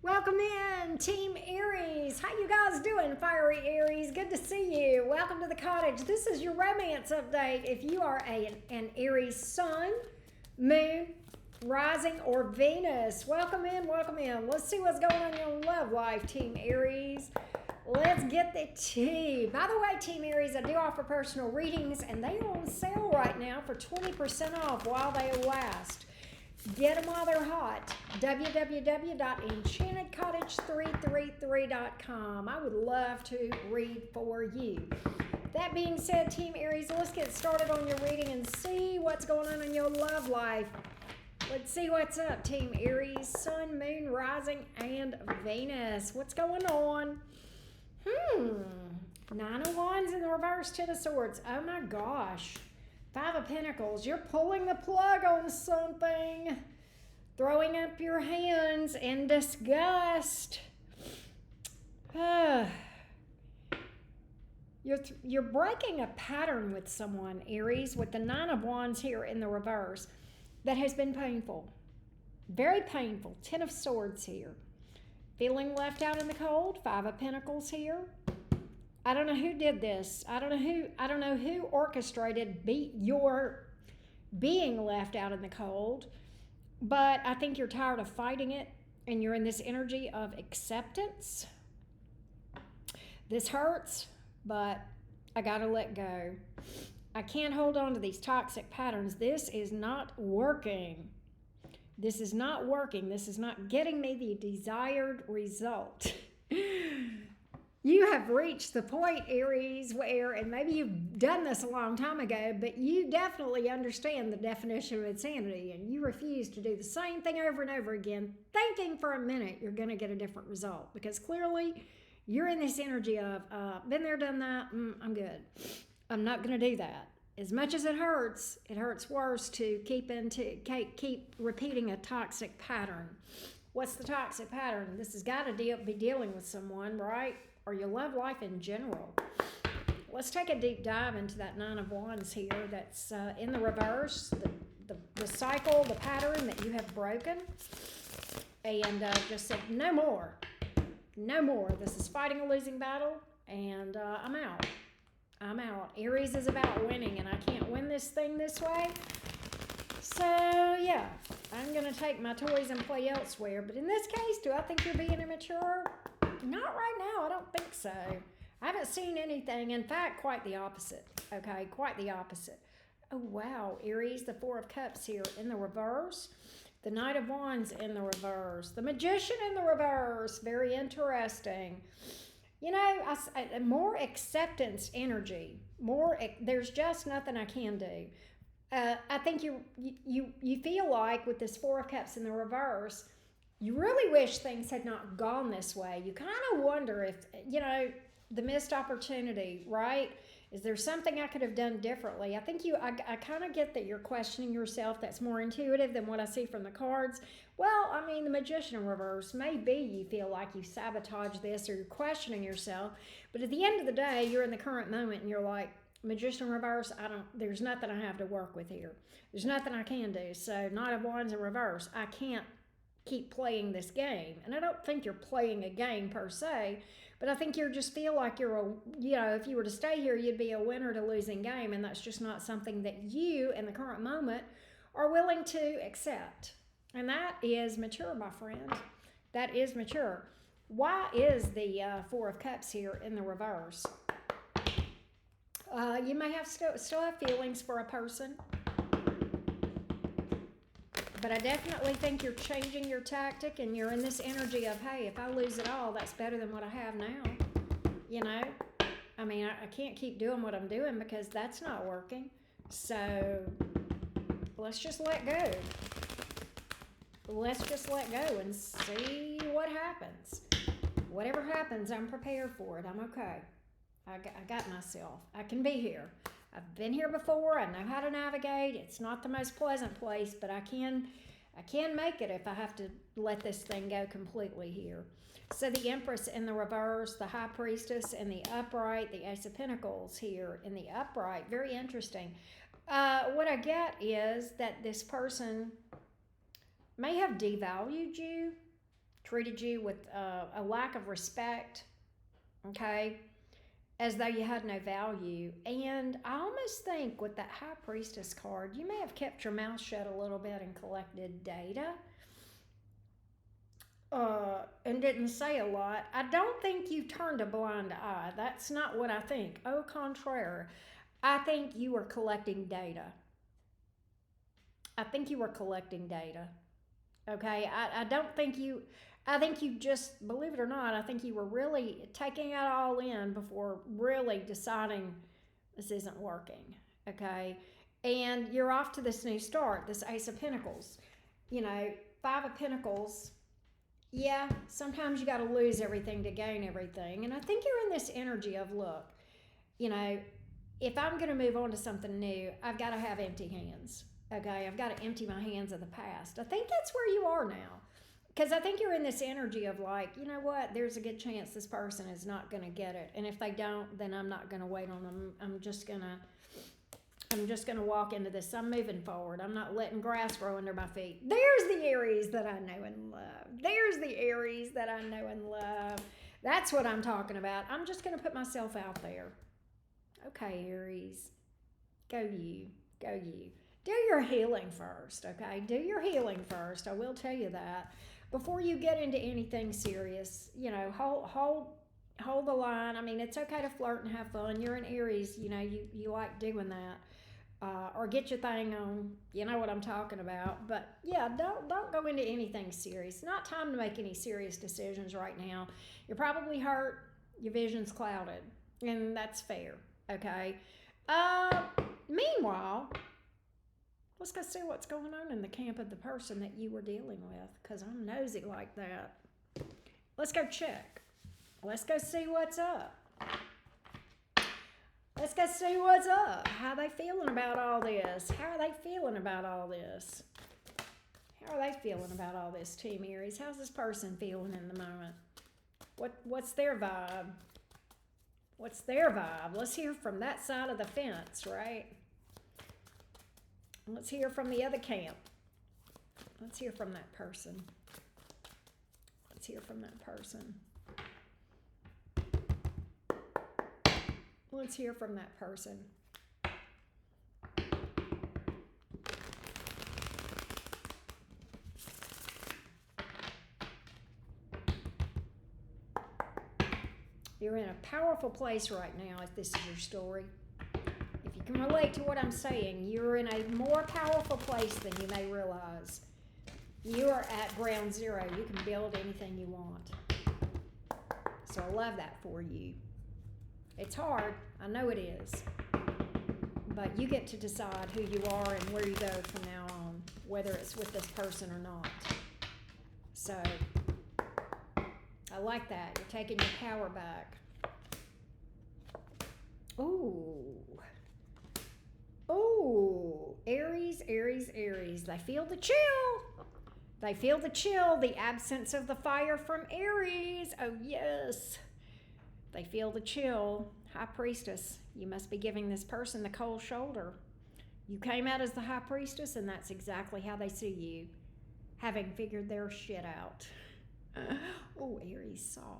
Welcome in, Team Aries. How you guys doing, Fiery Aries? Good to see you. Welcome to the Cottage. This is your romance update. If you are an Aries sun, moon, rising, or Venus, welcome in, welcome in. Let's see what's going on in your love life, Team Aries. Let's get the tea. By the way, Team Aries, I do offer personal readings, and they are on sale right now for 20% off while they last. Get them while they're hot. www.enchantedcottage333.com. I would love to read for you. That being said, Team Aries, let's get started on your reading and see what's going on in your love life. Let's see what's up, Team Aries. Sun, moon, rising, and Venus. What's going on? Nine of Wands in the reverse, Ten of Swords. Oh my gosh. Five of Pentacles. You're pulling the plug on something. Throwing up your hands in disgust. You're breaking a pattern with someone, Aries, with the Nine of Wands here in the reverse that has been painful. Very painful. Ten of Swords here. Feeling left out in the cold. Five of Pentacles here. I don't know who did this. I don't know who orchestrated your being left out in the cold, but I think you're tired of fighting it and you're in this energy of acceptance. This hurts, but I got to let go. I can't hold on to these toxic patterns. This is not working. This is not working. This is not getting me the desired result. You have reached the point, Aries, where, and maybe you've done this a long time ago, but you definitely understand the definition of insanity, and you refuse to do the same thing over and over again, thinking for a minute you're going to get a different result, because clearly you're in this energy of, been there, done that, I'm good. I'm not going to do that. As much as it hurts worse to keep repeating a toxic pattern. What's the toxic pattern? This has got to be dealing with someone, right? Or your love life in general. Let's take a deep dive into that Nine of Wands here that's in the reverse, the cycle, the pattern that you have broken, and just said, no more. No more. This is fighting a losing battle, and I'm out. I'm out. Aries is about winning, and I can't win this thing this way. So, yeah, I'm going to take my toys and play elsewhere. But in this case, do I think you're being immature? Not right now. I don't think so. I haven't seen anything. In fact, quite the opposite. Okay, quite the opposite. Oh, wow. Aries, the Four of Cups here in the reverse. The Knight of Wands in the reverse. The Magician in the reverse. Very interesting. You know, more acceptance energy. There's just nothing I can do. I think you feel like with this Four of Cups in the reverse, you really wish things had not gone this way. You kind of wonder if, the missed opportunity, right? Is there something I could have done differently? I think I kind of get that you're questioning yourself. That's more intuitive than what I see from the cards. Well, I mean, the Magician in reverse, maybe you feel like you sabotaged this or you're questioning yourself. But at the end of the day, you're in the current moment and you're like, Magician in reverse, there's nothing I have to work with here. There's nothing I can do. So Knight of Wands in reverse, I can't keep playing this game. And I don't think you're playing a game per se, but I think you just feel like if you were to stay here, you'd be a winner to losing game, and that's just not something that you, in the current moment, are willing to accept. And that is mature, my friend. That is mature. Why is the Four of Cups here in the reverse? You may still have feelings for a person, but I definitely think you're changing your tactic and you're in this energy of, hey, if I lose it all, that's better than what I have now. I mean, I can't keep doing what I'm doing because that's not working. So let's just let go. Let's just let go and see what happens. Whatever happens, I'm prepared for it. I'm okay. I got myself. I can be here. I've been here before. I know how to navigate. It's not the most pleasant place, but I can make it if I have to let this thing go completely here. So the Empress in the reverse, the High Priestess in the upright, the Ace of Pentacles here in the upright. Very interesting. What I get is that this person may have devalued you, treated you with a lack of respect, okay, as though you had no value. And I almost think with that High Priestess card, you may have kept your mouth shut a little bit and collected data, and didn't say a lot. I don't think you turned a blind eye. That's not what I think. Au contraire, I think you were collecting data. I think you were collecting data. Okay, I don't think you, I think you just, believe it or not, I think you were really taking it all in before really deciding this isn't working. Okay, and you're off to this new start, this Ace of Pentacles. You know, Five of Pentacles, yeah, sometimes you got to lose everything to gain everything. And I think you're in this energy of, look, you know, if I'm going to move on to something new, I've got to have empty hands. Okay, I've got to empty my hands of the past. I think that's where you are now. Because I think you're in this energy of like, you know what, there's a good chance this person is not going to get it. And if they don't, then I'm not going to wait on them. I'm just going to walk into this. I'm moving forward. I'm not letting grass grow under my feet. There's the Aries that I know and love. There's the Aries that I know and love. That's what I'm talking about. I'm just going to put myself out there. Okay, Aries. Go you. Go you. Do your healing first, okay? Do your healing first. I will tell you that. Before you get into anything serious, you know, hold the line. I mean, it's okay to flirt and have fun. You're an Aries, you know, you like doing that. Or get your thing on. You know what I'm talking about. But yeah, don't go into anything serious. It's not time to make any serious decisions right now. You're probably hurt. Your vision's clouded. And that's fair, okay? Meanwhile, let's go see what's going on in the camp of the person that you were dealing with, because I'm nosy like that. Let's go check. Let's go see what's up. Let's go see what's up. How are they feeling about all this? How are they feeling about all this? How are they feeling about all this, Team Aries? How's this person feeling in the moment? What's their vibe? What's their vibe? Let's hear from that side of the fence, right? Let's hear from the other camp. Let's hear from that person. Let's hear from that person. Let's hear from that person. You're in a powerful place right now if this is your story. If you can relate to what I'm saying, you're in a more powerful place than you may realize. You are at ground zero. You can build anything you want. So I love that for you. It's hard. I know it is. But you get to decide who you are and where you go from now on, whether it's with this person or not. So I like that. You're taking your power back. Ooh. Ooh. Aries, Aries, Aries. They feel the chill. They feel the chill, the absence of the fire from Aries. Oh, yes. They feel the chill. High Priestess. You must be giving this person the cold shoulder. You came out as the High Priestess, and that's exactly how they see you, having figured their shit out. Oh, Aries saw.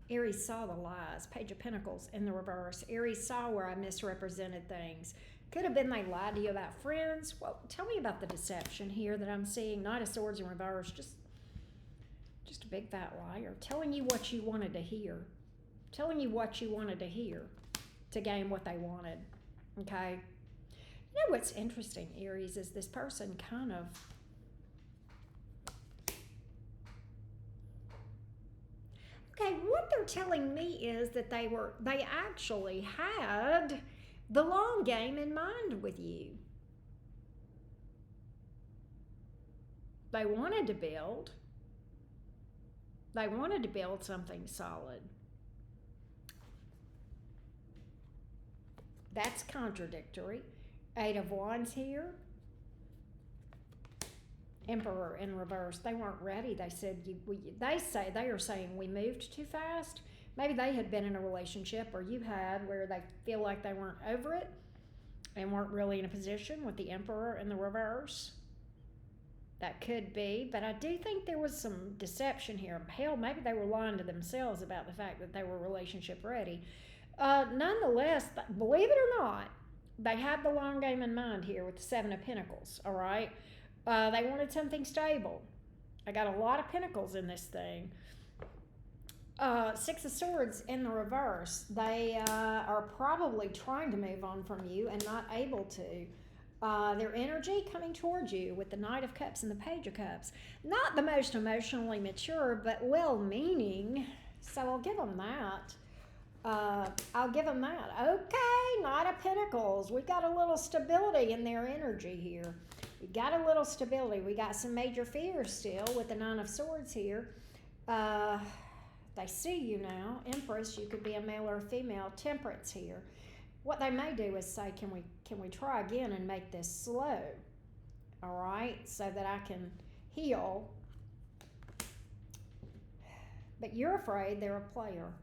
Aries saw the lies. Page of Pentacles in the reverse. Aries saw where I misrepresented things. Could have been they lied to you about friends. Well, tell me about the deception here that I'm seeing. Knight of Swords in reverse. Just a big fat liar. Telling you what you wanted to hear. Telling you what you wanted to hear to gain what they wanted. Okay? You know what's interesting, Aries, is this person kind of... Okay, what they're telling me is that they actually had the long game in mind with you. They wanted to build. They wanted to build something solid. That's contradictory. Eight of Wands here. Emperor in reverse. They weren't ready. They said they are saying we moved too fast. Maybe they had been in a relationship, or you had, where they feel like they weren't over it and weren't really in a position with the Emperor in the reverse. That could be, but I do think there was some deception here. Hell, maybe they were lying to themselves about the fact that they were relationship ready. Nonetheless, believe it or not, they had the long game in mind here with the Seven of Pentacles, all right? They wanted something stable. I got a lot of pentacles in this thing. Six of Swords in the reverse. They are probably trying to move on from you and not able to. Their energy coming towards you with the Knight of Cups and the Page of Cups. Not the most emotionally mature, but well-meaning. So I'll give them that. Okay, Knight of Pentacles. We got a little stability in their energy here. We got a little stability. We got some major fears still with the Nine of Swords here. They see you now. Empress, you could be a male or a female. Temperance here. What they may do is say, can we try again and make this slow? All right, so that I can heal. But you're afraid they're a player.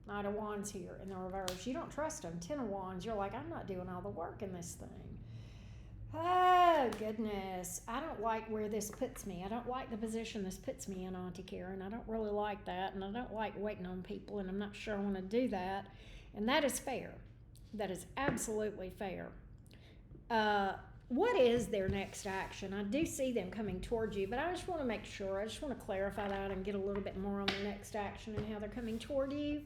Knight of Wands here in the reverse. You don't trust them. Ten of Wands. You're like, I'm not doing all the work in this thing. Oh, goodness. I don't like where this puts me. I don't like the position this puts me in, Auntie Karen. I don't really like that, and I don't like waiting on people, and I'm not sure I want to do that. And that is fair. That is absolutely fair. What is their next action? I do see them coming towards you, but I just want to make sure. I just want to clarify that and get a little bit more on the next action and how they're coming toward you.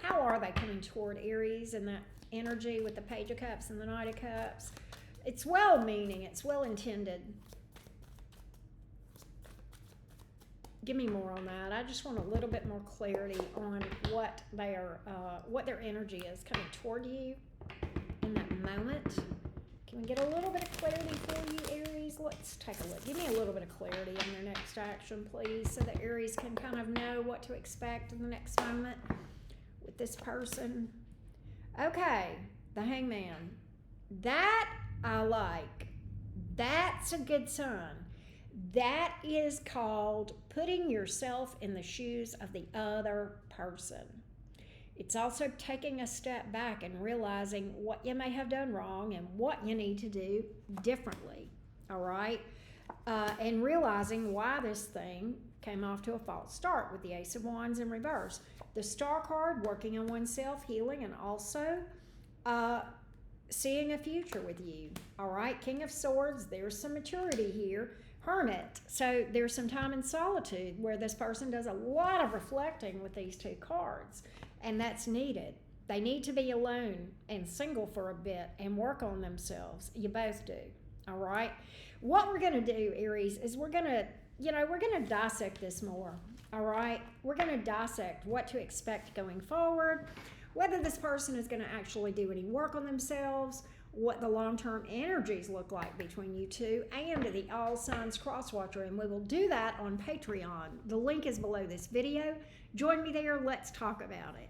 How are they coming toward Aries and that energy with the Page of Cups and the Knight of Cups? It's well-meaning. It's well-intended. Give me more on that. I just want a little bit more clarity on what their energy is coming toward you in that moment. Can we get a little bit of clarity for you, Aries? Let's take a look. Give me a little bit of clarity on their next action, please, so that Aries can kind of know what to expect in the next moment with this person. Okay, the Hangman. That I like. That's a good sign. That is called putting yourself in the shoes of the other person. It's also taking a step back and realizing what you may have done wrong and what you need to do differently, all right? And realizing why this thing came off to a false start with the Ace of Wands in reverse. The Star card, working on oneself, healing, and also seeing a future with you, all right? King of Swords, there's some maturity here. Hermit, so there's some time in solitude where this person does a lot of reflecting with these two cards, and that's needed. They need to be alone and single for a bit and work on themselves. You both do, all right? What we're going to do, Aries, is we're going to dissect this more, all right? We're going to dissect what to expect going forward, whether this person is going to actually do any work on themselves, what the long-term energies look like between you two, and the All Signs Crosswatcher, and we will do that on Patreon. The link is below this video. Join me there. Let's talk about it.